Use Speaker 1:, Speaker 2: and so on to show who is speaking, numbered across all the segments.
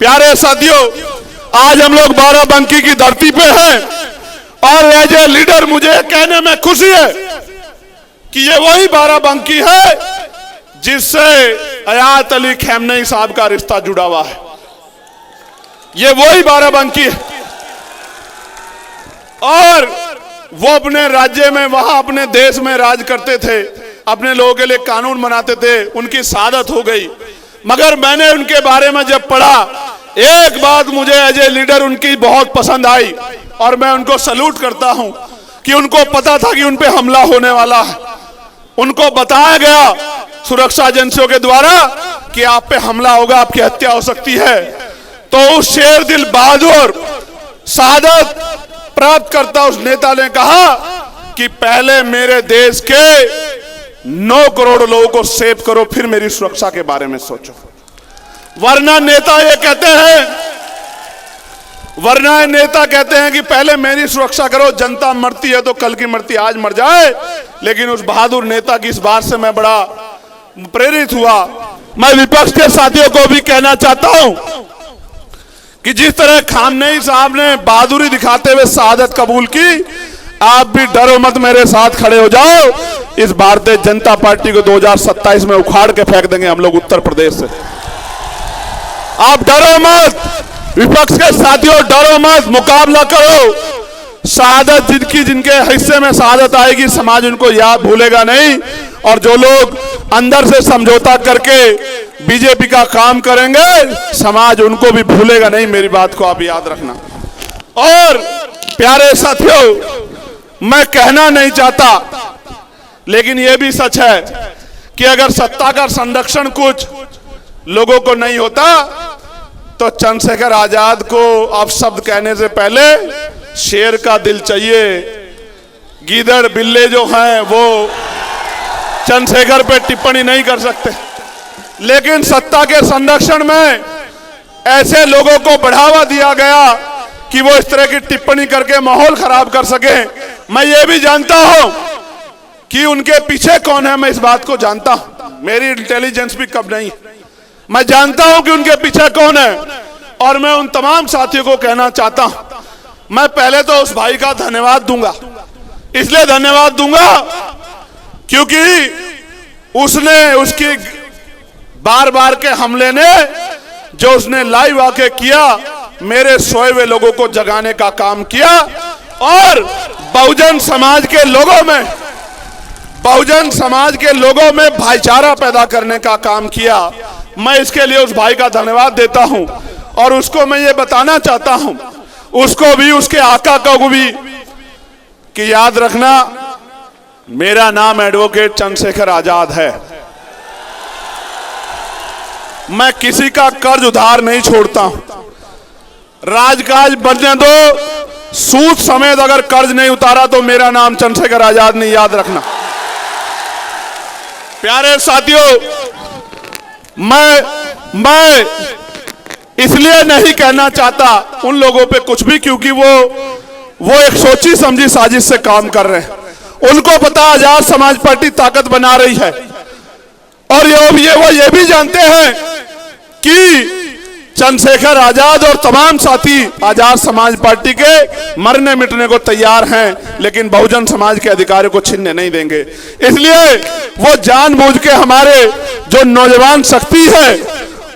Speaker 1: प्यारे साथियों, आज हम लोग बाराबंकी की धरती पे हैं और एज ए लीडर मुझे कहने में खुशी है कि ये वही बाराबंकी है जिससे अयात अली खamenei साहब का रिश्ता जुड़ा हुआ है। ये वही बाराबंकी है और वो अपने राज्य में, वहां अपने देश में राज करते थे, अपने लोगों के लिए कानून बनाते थे। उनकी शहादत हो गई, मगर मैंने उनके बारे में जब पढ़ा, एक बात मुझे एज ए लीडर उनकी बहुत पसंद आई और मैं उनको सैल्यूट करता हूं कि उनको पता था कि उन पे हमला होने वाला है। उनको बताया गया सुरक्षा एजेंसियों के द्वारा कि आप पे हमला होगा, आपकी हत्या हो सकती है। तो उस शेर दिल बहादुर शहादत प्राप्त करता उस नेता ने कहा कि पहले मेरे देश के 9 करोड़ लोगों को सेव करो, फिर मेरी सुरक्षा के बारे में सोचो। वरना नेता ये कहते हैं कि पहले मेरी सुरक्षा करो, जनता मरती है तो कल की मरती आज मर जाए। लेकिन उस बहादुर नेता की इस बात से मैं बड़ा प्रेरित हुआ। मैं विपक्ष के साथियों को भी कहना चाहता हूं कि जिस तरह खamenei साहब ने बहादुरी दिखाते हुए शहादत कबूल की, आप भी डरो मत, मेरे साथ खड़े हो जाओ। इस भारतीय जनता पार्टी को 2027 में उखाड़ के फेंक देंगे हम लोग उत्तर प्रदेश से। आप डरो मत, विपक्ष के साथियों डरो मत, मुकाबला करो। शहादत जिनके हिस्से में शहादत आएगी, समाज उनको याद भूलेगा नहीं। और जो लोग अंदर से समझौता करके बीजेपी का काम करेंगे, समाज उनको भी भूलेगा नहीं। मेरी बात को आप याद रखना। और प्यारे साथियों, मैं कहना नहीं चाहता, लेकिन यह भी सच है कि अगर सत्ता का संरक्षण कुछ लोगों को नहीं होता तो चंद्रशेखर आजाद को अपशब्द कहने से पहले शेर का दिल चाहिए। गीदड़ बिल्ले जो हैं वो चंद्रशेखर पे टिप्पणी नहीं कर सकते, लेकिन सत्ता के संरक्षण में ऐसे लोगों को बढ़ावा दिया गया कि वो इस तरह की टिप्पणी करके माहौल खराब कर सके। मैं ये भी जानता हूं कि उनके पीछे कौन है, मैं इस बात को जानता हूं। मेरी इंटेलिजेंस भी कम नहीं, मैं जानता हूं कि उनके पीछे कौन है। और मैं उन तमाम साथियों को कहना चाहता हूं, मैं पहले तो उस भाई का धन्यवाद दूंगा। इसलिए धन्यवाद दूंगा क्योंकि उसकी बार बार के हमले ने, जो उसने लाइव आके किया, मेरे सोए हुए लोगों को जगाने का काम किया और बहुजन समाज के लोगों में भाईचारा पैदा करने का काम किया। मैं इसके लिए उस भाई का धन्यवाद देता हूं और उसको मैं ये बताना चाहता हूं, उसको भी, उसके आका को भी, कि याद रखना मेरा नाम एडवोकेट चंद्रशेखर आजाद है। मैं किसी का कर्ज उधार नहीं छोड़ता हूं। राजकाज बनने दो, सूद समेत अगर कर्ज नहीं उतारा तो मेरा नाम चंद्रशेखर आजाद नहीं, याद रखना। प्यारे साथियों, मैं इसलिए नहीं कहना चाहता उन लोगों पे कुछ भी, क्योंकि वो एक सोची समझी साजिश से काम कर रहे हैं। उनको पता आजाद समाज पार्टी ताकत बना रही है और वो ये भी जानते हैं कि चंद्रशेखर आजाद और तमाम साथी आजाद समाज पार्टी के मरने मिटने को तैयार हैं, लेकिन बहुजन समाज के अधिकारों को छीनने नहीं देंगे। इसलिए वो जानबूझ के हमारे जो नौजवान शक्ति है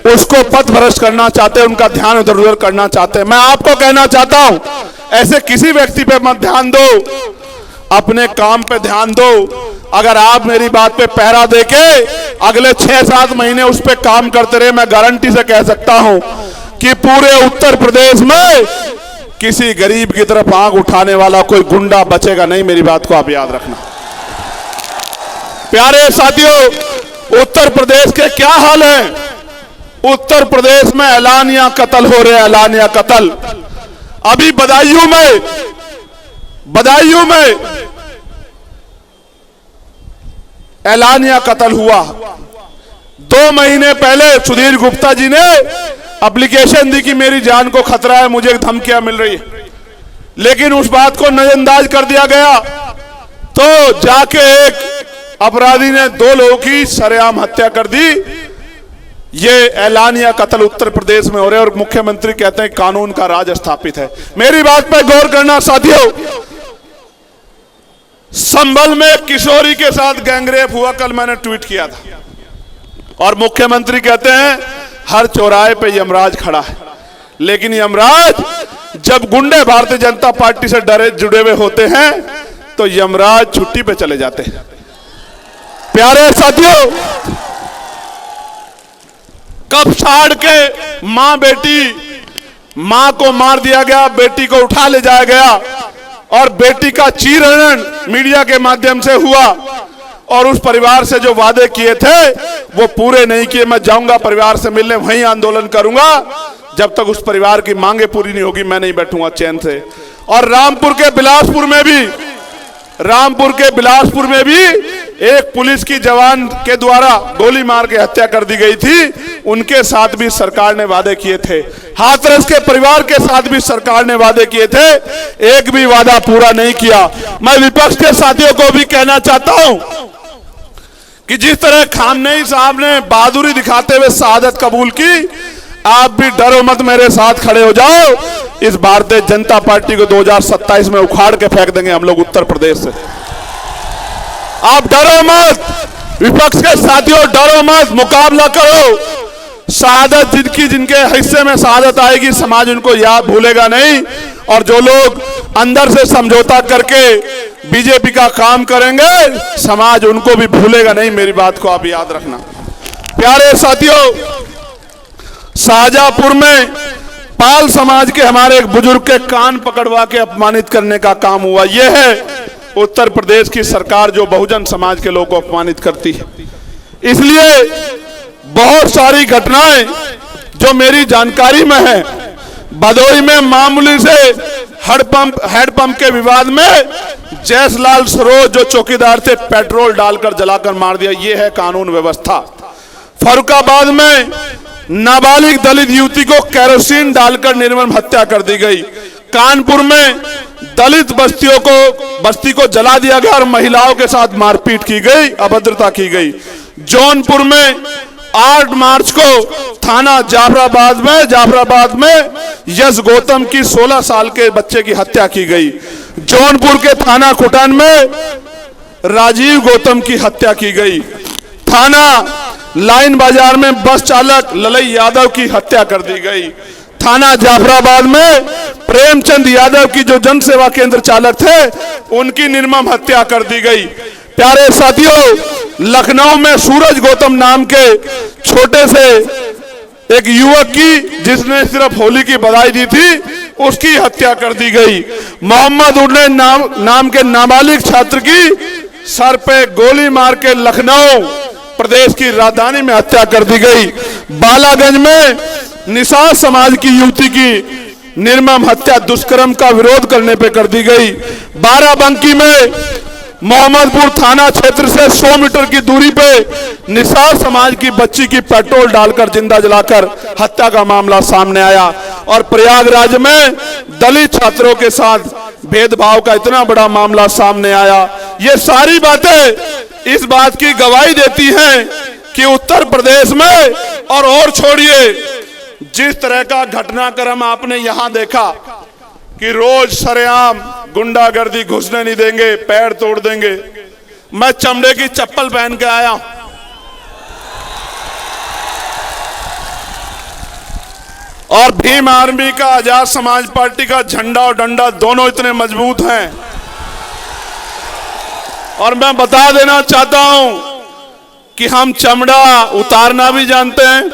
Speaker 1: उसको पथ भ्रष्ट करना चाहते हैं, उनका ध्यान इधर उधर करना चाहते हैं। मैं आपको कहना चाहता हूं, ऐसे किसी व्यक्ति पे मत ध्यान दो, अपने काम पे ध्यान दो। अगर आप मेरी बात पे पहरा देके अगले 6-7 महीने उस पे काम करते रहे, मैं गारंटी से कह सकता हूं कि पूरे उत्तर प्रदेश में किसी गरीब की तरफ आंख उठाने वाला कोई गुंडा बचेगा नहीं। मेरी बात को आप याद रखना। प्यारे साथियों, उत्तर प्रदेश के क्या हाल है? उत्तर प्रदेश में ऐलानिया कत्ल हो रहे हैं, ऐलानिया कत्ल। अभी बदायूं में ऐलानिया कत्ल हुआ। 2 महीने पहले सुधीर गुप्ता जी ने एप्लीकेशन दी कि मेरी जान को खतरा है, मुझे धमकियां मिल रही है, लेकिन उस बात को नजरअंदाज कर दिया गया। तो जाके एक अपराधी ने 2 लोगों की सरेआम हत्या कर दी। ये ऐलानिया कत्ल उत्तर प्रदेश में हो रहे और मुख्यमंत्री कहते हैं कानून का राज स्थापित है। मेरी बात पर गौर करना साथियों, संभल में किशोरी के साथ गैंगरेप हुआ, कल मैंने ट्वीट किया था, और मुख्यमंत्री कहते हैं हर चौराहे पे यमराज खड़ा है। लेकिन यमराज जब गुंडे भारतीय जनता पार्टी से डरे जुड़े हुए होते हैं तो यमराज छुट्टी पे चले जाते हैं। प्यारे साथियों, कब साड़ के मां बेटी, मां को मार दिया गया, बेटी को उठा ले जाया गया और बेटी का चीरहरण मीडिया के माध्यम से हुआ और उस परिवार से जो वादे किए थे वो पूरे नहीं किए। मैं जाऊंगा परिवार से मिलने, वहीं आंदोलन करूंगा, जब तक उस परिवार की मांगे पूरी नहीं होगी मैं नहीं बैठूंगा चैन से। और रामपुर के बिलासपुर में भी एक पुलिस की जवान के द्वारा गोली मार के हत्या कर दी गई थी, उनके साथ भी सरकार ने वादे किए थे। हाथरस के परिवार के साथ भी सरकार ने वादे किए थे, एक भी वादा पूरा नहीं किया। मैं विपक्ष के साथियों को भी कहना चाहता हूं कि जिस तरह खामनेई साहब ने बहादुरी दिखाते हुए शहादत कबूल की, आप भी डरो मत, मेरे साथ खड़े हो जाओ। इस भारतीय जनता पार्टी को 2027 में उखाड़ के फेंक देंगे हम लोग उत्तर प्रदेश से। आप डरो मत, विपक्ष के साथियों डरो मत, मुकाबला करो। शहादत जिनके हिस्से में शहादत आएगी, समाज उनको याद भूलेगा नहीं। और जो लोग अंदर से समझौता करके बीजेपी का काम करेंगे, समाज उनको भी भूलेगा नहीं। मेरी बात को आप याद रखना। प्यारे साथियों, शाहजहांपुर में पाल समाज के हमारे एक बुजुर्ग के कान पकड़वा के अपमानित करने का काम हुआ। यह है उत्तर प्रदेश की सरकार जो बहुजन समाज के लोगों को अपमानित करती है। इसलिए बहुत सारी घटनाएं जो मेरी जानकारी में है, भदोही में मामूली से हेडपंप के विवाद में जयसलाल सरोज जो चौकीदार थे, पेट्रोल डालकर जलाकर मार दिया। यह है कानून व्यवस्था। फर्रुखाबाद में नाबालिग दलित युवती को केरोसिन डालकर निर्मम हत्या कर दी गई। कानपुर में दलित बस्ती को जला दिया गया और महिलाओं के साथ मारपीट की गई, अभद्रता की गई। जौनपुर में 8 मार्च को थाना जाफराबाद में यश गौतम की 16 साल के बच्चे की हत्या की गई। जौनपुर के थाना कुटान में राजीव गौतम की हत्या की गई। थाना लाइन बाजार में बस चालक ललई यादव की हत्या कर दी गई। थाना जाफराबाद में प्रेमचंद यादव की जो जन सेवा केंद्र चालक थे, उनकी निर्मम हत्या कर दी गई। प्यारे साथियों, लखनऊ में सूरज गौतम नाम के छोटे से एक युवक की, जिसने सिर्फ होली की बधाई दी थी, उसकी हत्या कर दी गई। मोहम्मद उर्ने नाम के नाबालिग छात्र की सर पे गोली मार के लखनऊ प्रदेश की राजधानी में हत्या कर दी गई। बालागंज में निषाद समाज की युवती की निर्मम हत्या दुष्कर्म का विरोध करने पे कर दी गई। बाराबंकी में मोहम्मदपुर थाना क्षेत्र से 100 मीटर की दूरी पे निषाद समाज की बच्ची की पेट्रोल डालकर जिंदा जलाकर हत्या का मामला सामने आया। और प्रयागराज में दलित छात्रों के साथ भेदभाव का इतना बड़ा मामला सामने आया। ये सारी बातें इस बात की गवाही देती हैं कि उत्तर प्रदेश में, और छोड़िए, जिस तरह का घटनाक्रम आपने यहां देखा कि रोज सरेआम गुंडागर्दी घुसने नहीं देंगे, पैर तोड़ देंगे। मैं चमड़े की चप्पल पहन के आया और भीम आर्मी का, आजाद समाज पार्टी का झंडा और डंडा दोनों इतने मजबूत हैं। और मैं बता देना चाहता हूं कि हम चमड़ा उतारना भी जानते हैं,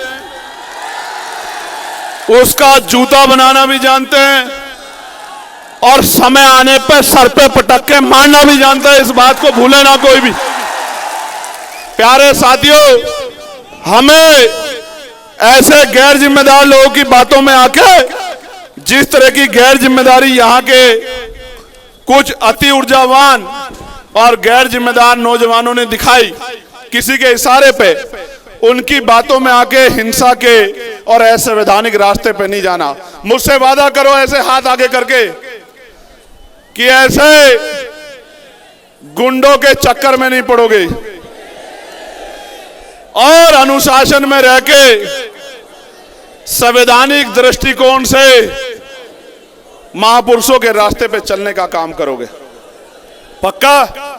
Speaker 1: उसका जूता बनाना भी जानते हैं, और समय आने पर सर पे पटक के मारना भी जानता है। इस बात को भूले ना कोई भी। प्यारे साथियों, हमें ऐसे गैर जिम्मेदार लोगों की बातों में आके, जिस तरह की गैर जिम्मेदारी यहाँ के कुछ अति ऊर्जावान और गैर जिम्मेदार नौजवानों ने दिखाई किसी के इशारे पे, उनकी बातों में आके हिंसा के और असंवैधानिक रास्ते पे नहीं जाना। मुझसे वादा करो ऐसे हाथ आगे करके कि ऐसे गुंडों के चक्कर में नहीं पड़ोगे। और अनुशासन में रह के संवैधानिक दृष्टिकोण से महापुरुषों के रास्ते पे चलने का काम करोगे। पक्का?